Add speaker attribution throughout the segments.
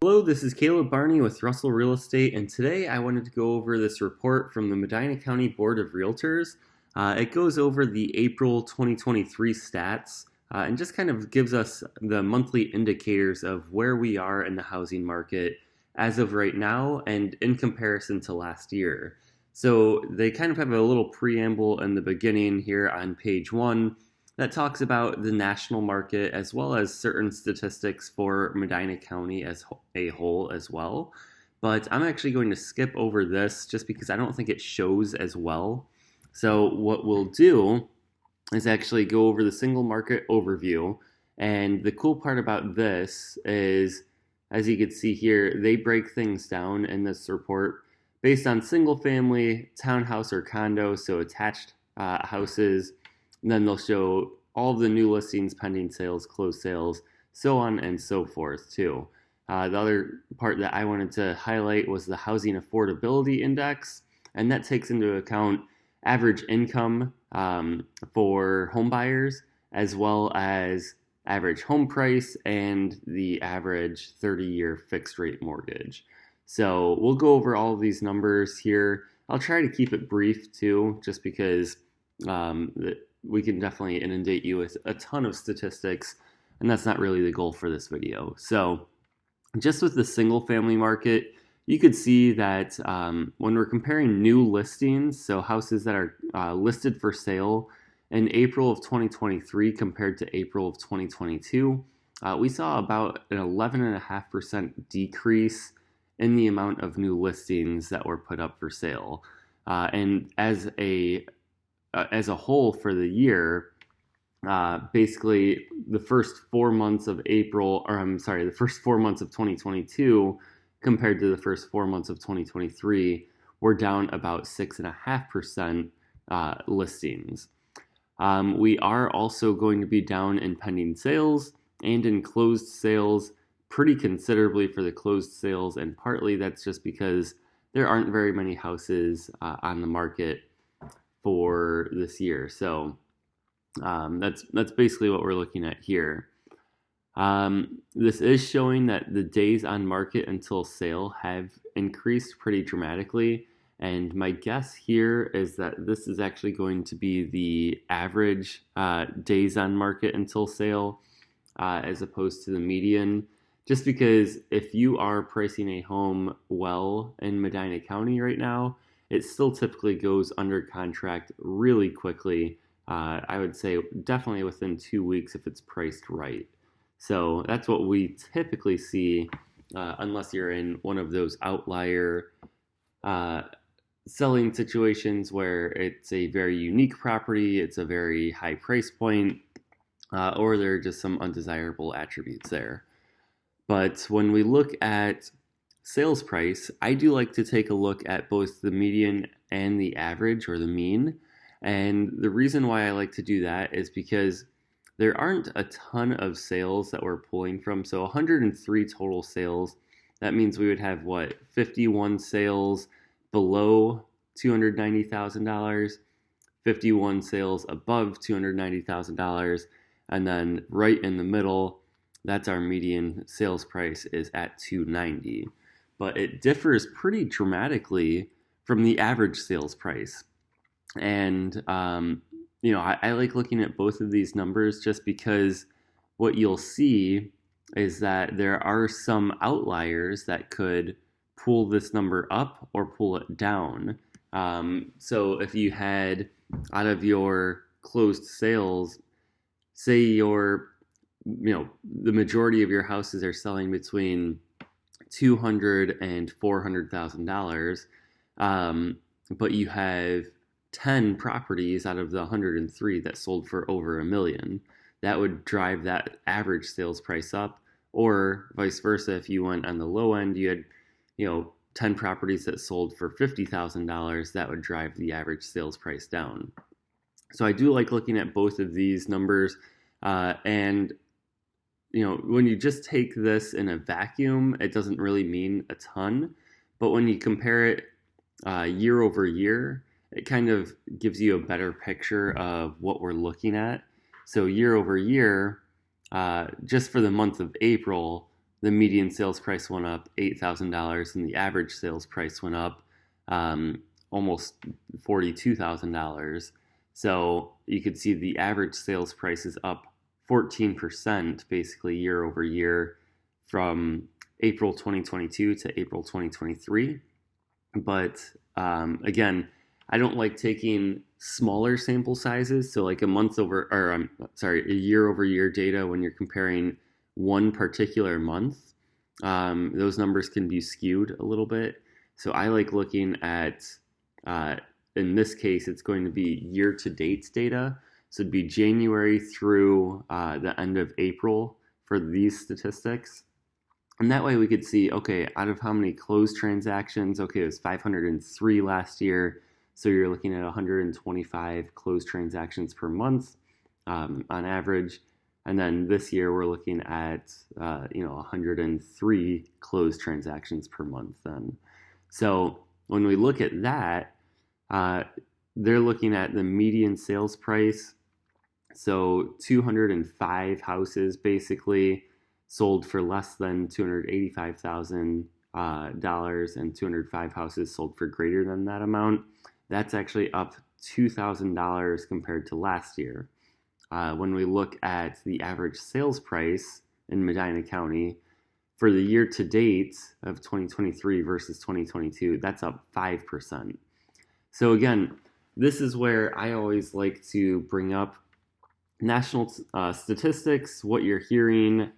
Speaker 1: Hello, this is Barney with Russell Real Estate, and today I wanted to go over this report from the Medina County Board of Realtors. It goes over the April 2023 stats and just kind of gives us the monthly indicators of where we are in the housing market as of right now and in comparison to last year. So they kind of have a little preamble in the beginning here on page one that talks about the national market as well as certain statistics for Medina County as a whole as well. But I'm actually going to skip over this just because I don't think it shows as well. So what we'll do is actually go over the single market overview. And the cool part about this is, as you can see here, they break things down in this report based on single family, townhouse, or condo, so attached houses. And then they'll show all of the new listings, pending sales, closed sales, so on and so forth, too. The other part that I wanted to highlight was the Housing Affordability Index, and that takes into account average income for home buyers, as well as average home price and the average 30-year fixed rate mortgage. So we'll go over all of these numbers here. I'll try to keep it brief too, just because we can definitely inundate you with a ton of statistics, and that's not really the goal for this video. So just with the single family market, you could see that when we're comparing new listings, so houses that are listed for sale in April of 2023 compared to April of 2022, we saw about an 11.5% decrease in the amount of new listings that were put up for sale. And as a whole for the year, basically the first 4 months of the first 4 months of 2022 compared to the first 4 months of 2023 were down about 6.5% listings. We are also going to be down in pending sales and in closed sales pretty considerably for the closed sales, and partly that's just because there aren't very many houses on the market for this year. So that's basically what we're looking at here. This is showing that the days on market until sale have increased pretty dramatically. And my guess here is that this is actually going to be the average days on market until sale as opposed to the median. Just because if you are pricing a home well in Medina County right now, it still typically goes under contract really quickly. I would say definitely within 2 weeks if it's priced right. So that's what we typically see, unless you're in one of those outlier selling situations where it's a very unique property, it's a very high price point, or there are just some undesirable attributes there. But when we look at sales price, I do like to take a look at both the median and the average or the mean. And the reason why I like to do that is because there aren't a ton of sales that we're pulling from. So 103 total sales. That means we would have 51 sales below $290,000, 51 sales above $290,000, and then right in the middle, that's our median sales price is at $290,000. But it differs pretty dramatically from the average sales price. And, I like looking at both of these numbers just because what you'll see is that there are some outliers that could pull this number up or pull it down. So if you had out of your closed sales, say the majority of your houses are selling between $200,000 and $400,000, but you have 10 properties out of the 103 that sold for over $1 million. That would drive that average sales price up, or vice versa. If you went on the low end, you had 10 properties that sold for $50,000, that would drive the average sales price down. So I do like looking at both of these numbers, and when you just take this in a vacuum, it doesn't really mean a ton. But when you compare it year over year, it kind of gives you a better picture of what we're looking at. So year over year, just for the month of April, the median sales price went up $8,000 and the average sales price went up almost $42,000. So you could see the average sales price is up 14% basically year over year from April 2022 to April 2023. But again, I don't like taking smaller sample sizes. So like a year over year data when you're comparing one particular month. Those numbers can be skewed a little bit. So I like looking at, in this case, it's going to be year-to-date data. So it'd be January through the end of April for these statistics. And that way we could see, okay, out of how many closed transactions, okay, it was 503 last year. So you're looking at 125 closed transactions per month on average. And then this year we're looking at 103 closed transactions per month then. So when we look at that, they're looking at the median sales price. So 205 houses basically sold for less than $285,000 and 205 houses sold for greater than that amount. That's actually up $2,000 compared to last year. When we look at the average sales price in Medina County for the year to date of 2023 versus 2022, that's up 5%. So again, this is where I always like to bring up national statistics, what you're hearing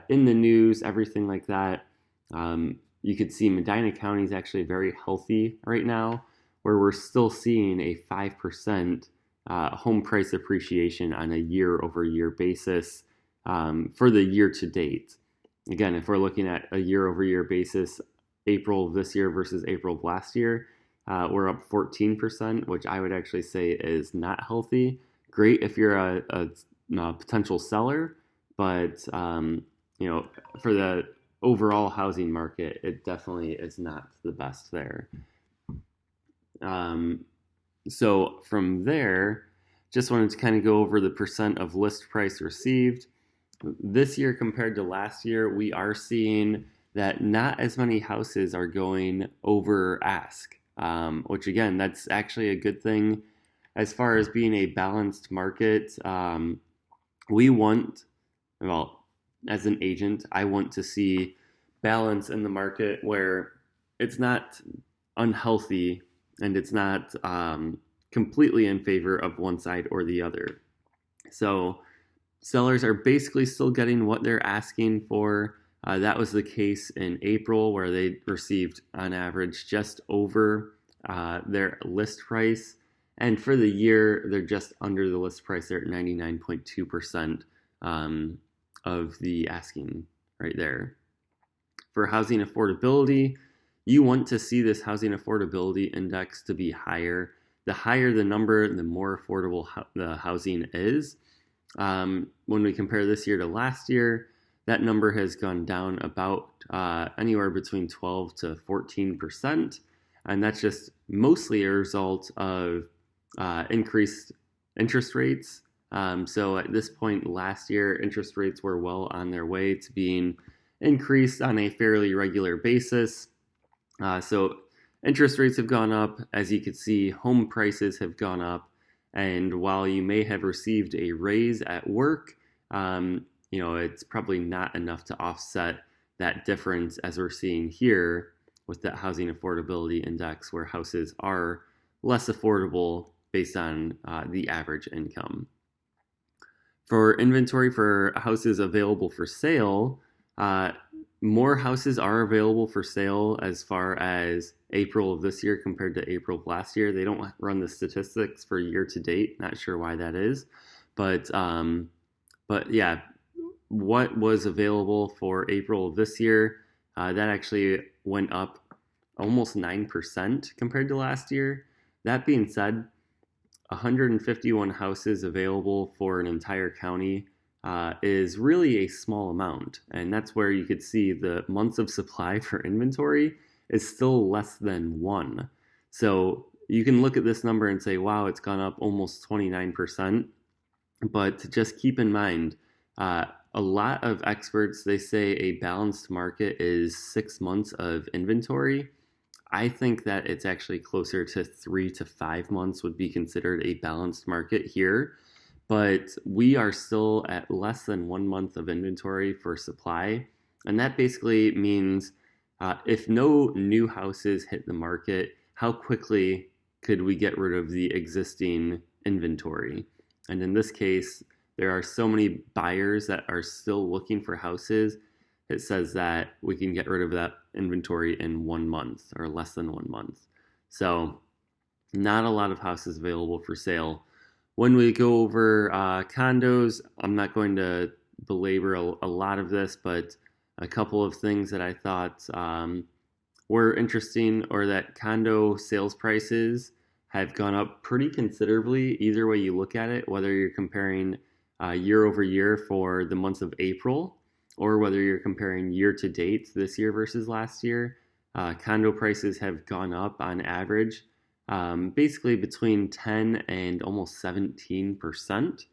Speaker 1: in the news, everything like that. You could see Medina County is actually very healthy right now, where we're still seeing a 5% home price appreciation on a year-over-year basis for the year-to-date. Again, if we're looking at a year-over-year basis, April of this year versus April of last year, we're up 14%, which I would actually say is not healthy. Great if you're a potential seller, but for the overall housing market, it definitely is not the best there. So from there, just wanted to kind of go over the percent of list price received. This year compared to last year, we are seeing that not as many houses are going over ask, which again, that's actually a good thing. As far as being a balanced market, we want, well, as an agent, I want to see balance in the market where it's not unhealthy and it's not completely in favor of one side or the other. So sellers are basically still getting what they're asking for. That was the case in April, where they received on average just over their list price. And for the year, they're just under the list price. They're at 99.2% of the asking right there. For housing affordability, you want to see this housing affordability index to be higher. The higher the number, the more affordable the housing is. When we compare this year to last year, that number has gone down about anywhere between 12 to 14%. And that's just mostly a result of increased interest rates. So at this point last year, interest rates were well on their way to being increased on a fairly regular basis. So interest rates have gone up. As you can see, home prices have gone up. And while you may have received a raise at work, it's probably not enough to offset that difference, as we're seeing here with that housing affordability index, where houses are less affordable based on the average income. For inventory for houses available for sale, more houses are available for sale as far as April of this year compared to April of last year. They don't run the statistics for year to date. Not sure why that is, but yeah, what was available for April of this year, that actually went up almost 9% compared to last year. That being said, 151 houses available for an entire county is really a small amount. And that's where you could see the months of supply for inventory is still less than 1. So you can look at this number and say, wow, it's gone up almost 29%. But just keep in mind, A lot of experts, they say a balanced market is 6 months of inventory. I think that it's actually closer to 3 to 5 months would be considered a balanced market here. But we are still at less than 1 month of inventory for supply. And that basically means if no new houses hit the market, how quickly could we get rid of the existing inventory? And in this case, there are so many buyers that are still looking for houses. It says that we can get rid of that inventory in 1 month or less than 1 month. So, not a lot of houses available for sale. When we go over condos, I'm not going to belabor a lot of this, but a couple of things that I thought were interesting or that condo sales prices have gone up pretty considerably either way you look at it, whether you're comparing year over year for the month of April or whether you're comparing year to date this year versus last year. Condo prices have gone up on average basically between 10 and almost 17%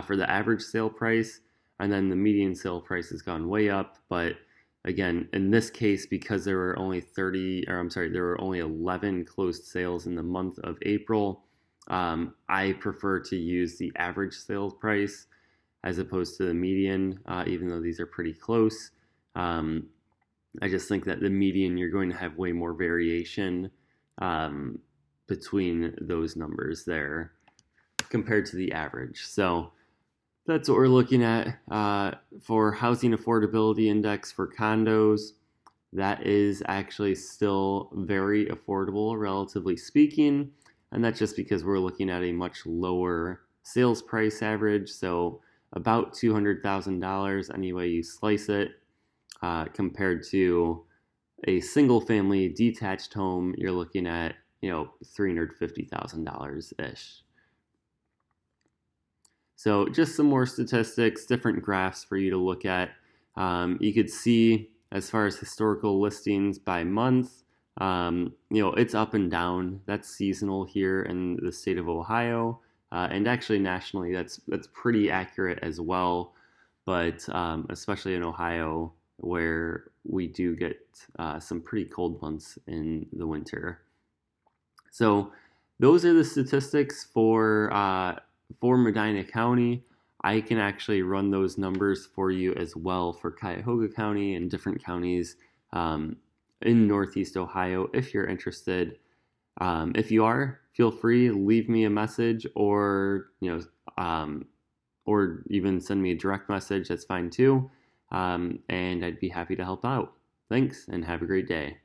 Speaker 1: for the average sale price. And then the median sale price has gone way up. But again, in this case, because there were only there were only 11 closed sales in the month of April, I prefer to use the average sales price as opposed to the median, even though these are pretty close. I just think that the median, you're going to have way more variation between those numbers there compared to the average. So that's what we're looking at for housing affordability index for condos. That is actually still very affordable, relatively speaking. And that's just because we're looking at a much lower sales price average. So about $200,000 any way you slice it, compared to a single family detached home, you're looking at, $350,000 ish. So just some more statistics, different graphs for you to look at. You could see as far as historical listings by month, it's up and down. That's seasonal here in the state of Ohio. And actually nationally, that's pretty accurate as well. But especially in Ohio, where we do get some pretty cold months in the winter. So those are the statistics for Medina County. I can actually run those numbers for you as well for Cuyahoga County and different counties in Northeast Ohio if you're interested. If you are, feel free, leave me a message or even send me a direct message. That's fine too. And I'd be happy to help out. Thanks and have a great day.